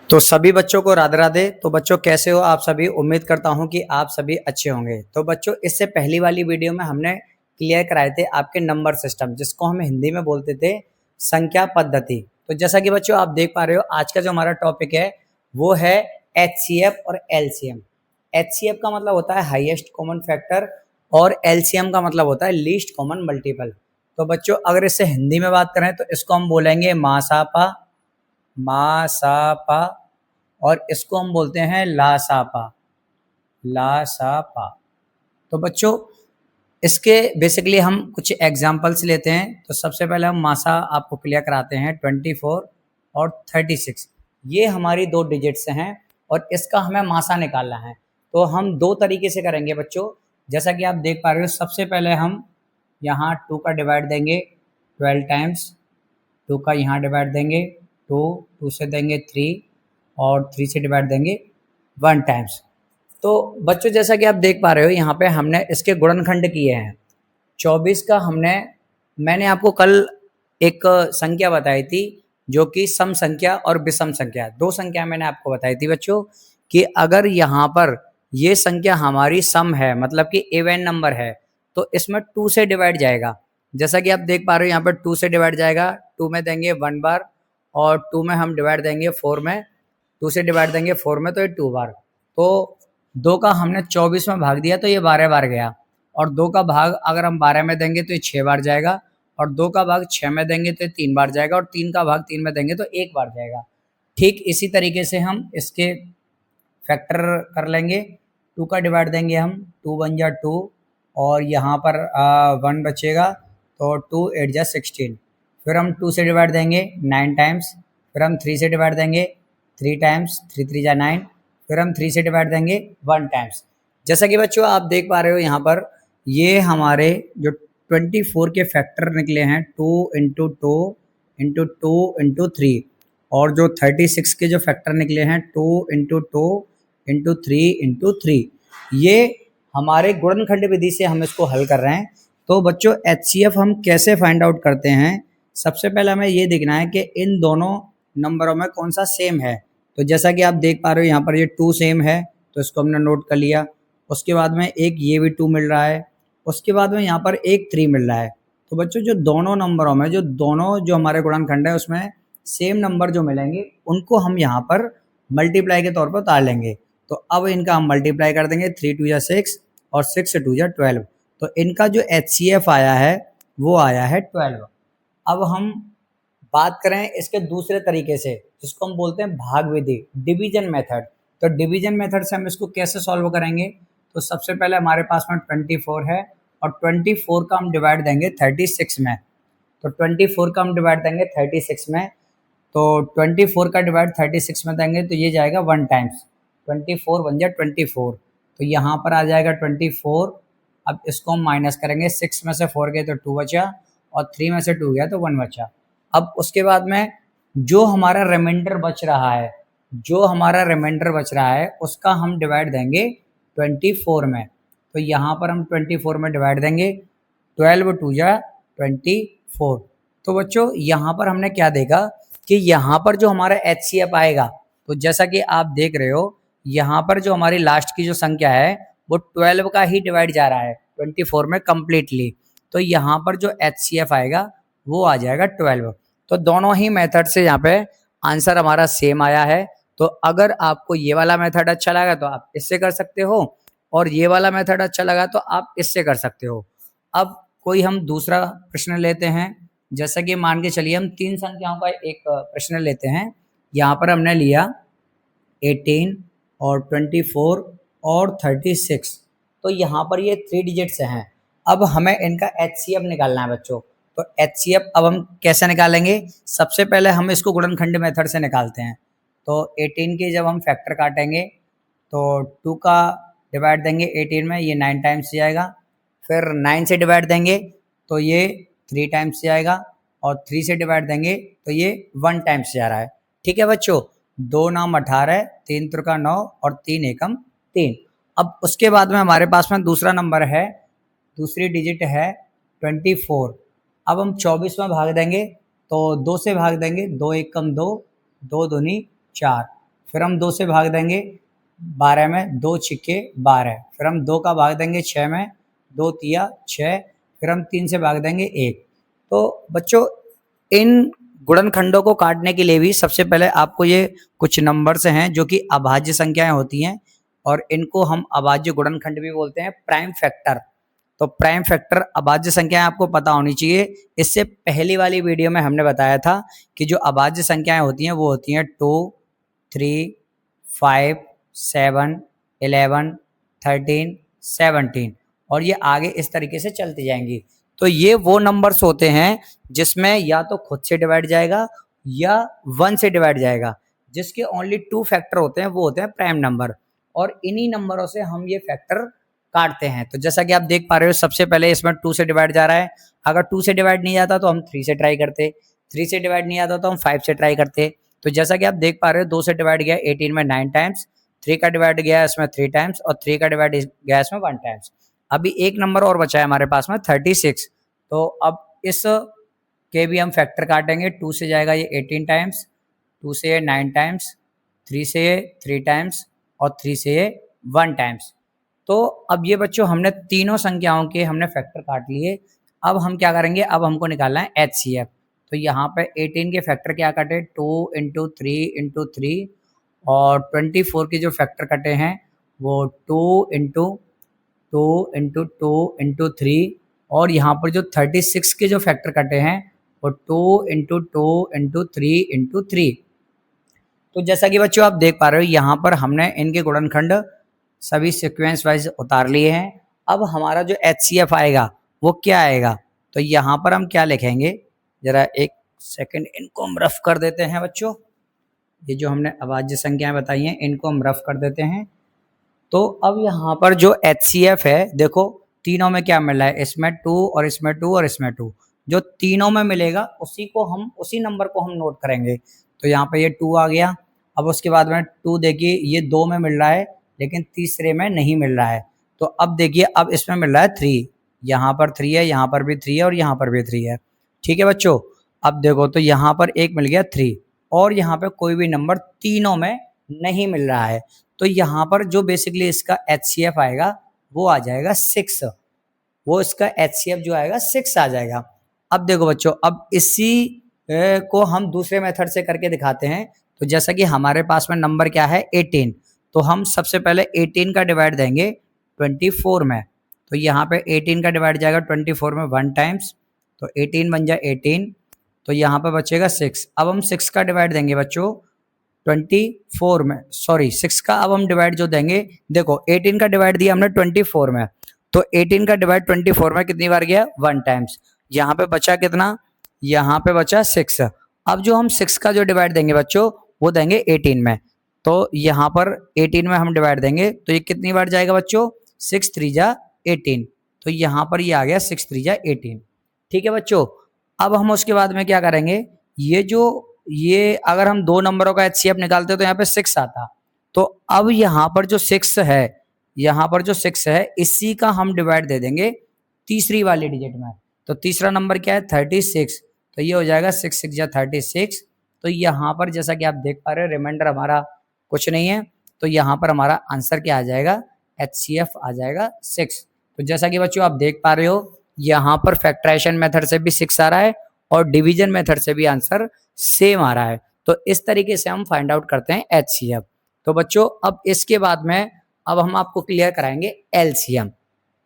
तो सभी बच्चों को राधे राधे। तो बच्चों कैसे हो आप सभी? उम्मीद करता हूं कि आप सभी अच्छे होंगे। तो बच्चों इससे पहली वाली वीडियो में हमने क्लियर कराए थे आपके नंबर सिस्टम, जिसको हम हिंदी में बोलते थे संख्या पद्धति। तो जैसा कि बच्चों आप देख पा रहे हो, आज का जो हमारा टॉपिक है वो है एचसीएफ और एलसीएम। एचसीएफ का मतलब होता है हाईएस्ट कॉमन फैक्टर और एलसीएम का मतलब होता है लीस्ट कॉमन मल्टीपल। तो बच्चों अगर इससे हिंदी में बात करें तो इसको हम बोलेंगे मासापा, मासापा, और इसको हम बोलते हैं लासापा, लासापा। तो बच्चों इसके बेसिकली हम कुछ एग्जांपल्स लेते हैं। तो सबसे पहले हम मासा आपको क्लियर कराते हैं। 24 और 36 ये हमारी दो डिजिट्स हैं और इसका हमें मासा निकालना है। तो हम दो तरीके से करेंगे बच्चों। जैसा कि आप देख पा रहे हो, सबसे पहले हम यहाँ 2 का डिवाइड देंगे 12 टाइम्स, 2 का यहाँ डिवाइड देंगे 2, 2 से देंगे 3 और 3 से डिवाइड देंगे 1 टाइम्स। तो बच्चों जैसा कि आप देख पा रहे हो, यहाँ पे हमने इसके गुणनखंड किए हैं। 24 का मैंने आपको कल एक संख्या बताई थी जो कि सम संख्या और विषम संख्या, दो संख्या मैंने आपको बताई थी बच्चों, कि अगर यहाँ पर ये संख्या हमारी सम है, मतलब कि इवन नंबर है, तो इसमें 2 से डिवाइड जाएगा। जैसा कि आप देख पा रहे हो यहाँ पर 2 से डिवाइड जाएगा, 2 में देंगे 1 बार और 2 में हम डिवाइड देंगे 4 में, 2 से डिवाइड देंगे 4 में तो ये 2 बार। तो 2 का हमने 24 में भाग दिया तो ये 12 बार गया, और 2 का भाग अगर हम 12 में देंगे तो ये 6 बार जाएगा, और 2 का भाग 6 में देंगे तो ये 3 बार जाएगा, और 3 का भाग 3 में देंगे तो 1 बार जाएगा। ठीक इसी तरीके से हम इसके फैक्टर कर लेंगे। 2 का डिवाइड देंगे हम, 2 1 जा 2 और यहाँ पर 1 बचेगा तो 2 8 जा 16। फिर हम 2 से डिवाइड देंगे 9 टाइम्स, फिर हम 3 से डिवाइड देंगे 3 टाइम्स, 3 3 जा 9, फिर हम 3 से डिवाइड देंगे 1 टाइम्स। जैसा कि बच्चों आप देख पा रहे हो यहाँ पर ये हमारे जो 24 के फैक्टर निकले हैं 2 इंटू 2 इंटू 2 इंटू 3, और जो 36 के जो फैक्टर निकले हैं 2 इंटू 2 इंटू 3 इंटू 3, ये हमारे गुणनखंड विधि से हम इसको हल कर रहे हैं। तो बच्चों एचसीएफ हम कैसे फाइंड आउट करते हैं? सबसे पहले हमें ये देखना है कि इन दोनों नंबरों में कौन सा सेम है। तो जैसा कि आप देख पा रहे हो यहाँ पर ये 2 सेम है, तो इसको हमने नोट कर लिया। उसके बाद में एक ये भी 2 मिल रहा है, उसके बाद में यहाँ पर एक 3 मिल रहा है। तो बच्चों जो दोनों नंबरों में जो हमारे गुणनखंड है उसमें सेम नंबर जो मिलेंगे उनको हम यहाँ पर मल्टीप्लाई के तौर पर उतार लेंगे। तो अब इनका हम मल्टीप्लाई कर देंगे, 3 2 जा 6 और 6 2 जा 12। तो इनका जो एचसीएफ आया है वो आया है 12। अब हम बात करें इसके दूसरे तरीके से, जिसको हम बोलते हैं भाग विधि, डिवीजन मेथड। तो डिवीजन मेथड से हम इसको कैसे सॉल्व करेंगे? तो सबसे पहले हमारे पास में 24 है और 24 का हम डिवाइड देंगे 36 में। तो 24 का हम डिवाइड देंगे 36 में, तो 24 का डिवाइड 36 में देंगे तो ये जाएगा 1 टाइम्स, 24 1 जा 24, तो यहाँ पर आ जाएगा 24। अब इसको हम माइनस करेंगे, 6 में से 4 गए तो 2 बचा और 3 में से 2 गया तो 1 बचा। अब उसके बाद में जो हमारा रिमाइंडर बच रहा है, उसका हम डिवाइड देंगे 24 में। तो यहाँ पर हम 24 में डिवाइड देंगे, 12 2 जा 24। तो बच्चों यहाँ पर हमने क्या देखा कि यहाँ पर जो हमारा एचसीएफ आएगा, तो जैसा कि आप देख रहे हो यहाँ पर जो हमारी लास्ट की जो संख्या है वो 12 का ही डिवाइड जा रहा है 24 में कम्प्लीटली। तो यहाँ पर जो एचसीएफ आएगा वो आ जाएगा 12। तो दोनों ही मेथड से यहाँ पे आंसर हमारा सेम आया है। तो अगर आपको ये वाला मेथड अच्छा लगा तो आप इससे कर सकते हो, और ये वाला मेथड अच्छा लगा तो आप इससे कर सकते हो। अब कोई हम दूसरा प्रश्न लेते हैं। जैसा कि मान के चलिए हम 3 संख्याओं का एक प्रश्न लेते हैं। यहाँ पर हमने लिया 18 और 24 और 36। तो यहाँ पर ये 3 डिजिट्स हैं। अब हमें इनका एचसीएफ निकालना है बच्चों। तो एचसीएफ अब हम कैसे निकालेंगे? सबसे पहले हम इसको गुणनखंड मेथड से निकालते हैं। तो 18 के जब हम फैक्टर काटेंगे तो 2 का डिवाइड देंगे 18 में, ये 9 टाइम्स जाएगा। फिर 9 से डिवाइड देंगे तो ये 3 टाइम्स जाएगा, और 3 से डिवाइड देंगे तो ये 1 टाइम्स जा रहा है। ठीक है बच्चों, 2 नाम 18, 3 त्रिका 9 और 3 एकम 3। अब उसके बाद में हमारे पास में दूसरा नंबर है, दूसरी डिजिट है 24। अब हम 24 में भाग देंगे तो 2 से भाग देंगे, 2 एकम 2, 2 दूनी 4। फिर हम 2 से भाग देंगे 12 में, 2 छिक्के 12, फिर हम 2 का भाग देंगे 6 में, 2 तिया 6, फिर हम 3 से भाग देंगे 1। तो बच्चों इन गुणनखंडों को काटने के लिए भी सबसे पहले आपको ये कुछ नंबर्स हैं जो कि अभाज्य संख्याएं होती हैं, और इनको हम अभाज्य गुणनखंड भी बोलते हैं, प्राइम फैक्टर। तो प्राइम फैक्टर अभाज्य संख्याएं आपको पता होनी चाहिए। इससे पहली वाली वीडियो में हमने बताया था कि जो अभाज्य संख्याएं होती हैं वो होती हैं 2, 3, 5, 7, 11, 13, 17, और ये आगे इस तरीके से चलती जाएंगी। तो ये वो नंबर्स होते हैं जिसमें या तो खुद से डिवाइड जाएगा या 1 से डिवाइड जाएगा। जिसके ओनली 2 फैक्टर होते हैं वो होते हैं प्राइम नंबर, और इन्हीं नंबरों से हम ये फैक्टर काटते हैं। तो जैसा कि आप देख पा रहे हो, सबसे पहले इसमें 2 से डिवाइड जा रहा है। अगर 2 से डिवाइड नहीं आता तो हम 3 से ट्राई करते, 3 से डिवाइड नहीं आता तो हम 5 से ट्राई करते। तो जैसा कि आप देख पा रहे हो, 2 से डिवाइड गया 18 में 9 टाइम्स, 3 का डिवाइड गया इसमें 3 टाइम्स, और 3 का डिवाइड गया इसमें 1 टाइम्स। अभी एक नंबर और बचा है हमारे पास में 36। तो अब इस के भी हम फैक्टर काटेंगे। 2 से जाएगा ये 18 टाइम्स, 2 से ये 9 टाइम्स, 3 से ये 3 टाइम्स, और 3 से ये 1 टाइम्स। तो अब ये बच्चों हमने तीनों संख्याओं के हमने फैक्टर काट लिए। अब हम क्या करेंगे, अब हमको निकालना है HCF। तो यहाँ पे 18 के फैक्टर क्या कटे, 2 इंटू 3 इंटू 3, और 24 के जो फैक्टर कटे हैं वो 2 इंटू 2 इंटू 2 इंटू 3, और यहाँ पर जो 36 के जो फैक्टर कटे हैं वो 2 इंटू 2 इंटू 3 इंटू 3। तो जैसा कि बच्चों आप देख पा रहे हो, यहाँ पर हमने इनके गुणनखंड सभी सीक्वेंस वाइज उतार लिए हैं। अब हमारा जो HCF आएगा वो क्या आएगा, तो यहाँ पर हम क्या लिखेंगे, जरा एक सेकंड इनको हम रफ कर देते हैं बच्चों। ये जो हमने अभाज्य संख्याएं बताई हैं इनको हम रफ कर देते हैं। तो अब यहाँ पर जो HCF है, देखो तीनों में क्या मिल रहा है, इसमें 2 और इसमें 2 और इसमें 2, जो तीनों में मिलेगा उसी नंबर को हम नोट करेंगे। तो यहाँ पे ये 2 आ गया। अब उसके बाद में 2 देखिए ये 2 में मिल रहा है लेकिन तीसरे में नहीं मिल रहा है। तो अब देखिए अब इसमें मिल रहा है 3, यहाँ पर 3 है, यहाँ पर भी 3 है, और यहाँ पर भी 3 है। ठीक है बच्चों, अब देखो तो यहाँ पर एक मिल गया 3, और यहाँ पे कोई भी नंबर तीनों में नहीं मिल रहा है। तो यहाँ पर जो बेसिकली इसका HCF आएगा वो आ जाएगा 6। वो इसका HCF जो आएगा 6 आ जाएगा। अब देखो बच्चों, अब इसी को हम दूसरे मेथड से करके दिखाते हैं। तो जैसा कि हमारे पास में नंबर क्या है 18, तो हम सबसे पहले 18 का डिवाइड देंगे 24 में। तो यहाँ पे 18 का डिवाइड जाएगा 24 में 1 टाइम्स, तो 18 बन जाए 18, तो यहाँ पे बचेगा 6। अब हम 6 का डिवाइड देंगे बच्चों 24 में, सॉरी 6 का अब हम डिवाइड जो देंगे, देखो 18 का डिवाइड दिया हमने 24 में, तो 18 का डिवाइड 24 में कितनी बार गया 1 टाइम्स। यहाँ पे बचा कितना, यहाँ पे बचा 6। अब जो हम 6 का जो डिवाइड देंगे बच्चों वो देंगे 18 में। तो यहाँ पर 18 में हम डिवाइड देंगे तो ये कितनी बार जाएगा बच्चों, 6 3 जा 18, तो यहाँ पर ये आ गया 6 3 जा 18। ठीक है बच्चों, अब हम उसके बाद में क्या करेंगे, ये अगर हम दो नंबरों का HCF निकालते तो यहाँ पे 6 आता। तो अब यहाँ पर जो 6 है, यहाँ पर जो 6 है इसी का हम डिवाइड दे देंगे तीसरी वाली डिजिट में। तो तीसरा नंबर क्या है 36, तो ये हो जाएगा 6 6 जा 36। तो यहाँ पर जैसा कि आप देख पा रहे हो रिमाइंडर हमारा कुछ नहीं है, तो यहाँ पर हमारा आंसर क्या आ जाएगा, HCF आ जाएगा 6। तो जैसा कि बच्चों आप देख पा रहे हो यहाँ पर फैक्टराइजेशन मेथड से भी 6 आ रहा है और डिवीजन मेथड से भी आंसर सेम आ रहा है। तो इस तरीके से हम फाइंड आउट करते हैं HCF। तो बच्चों अब इसके बाद में अब हम आपको क्लियर कराएंगे LCM।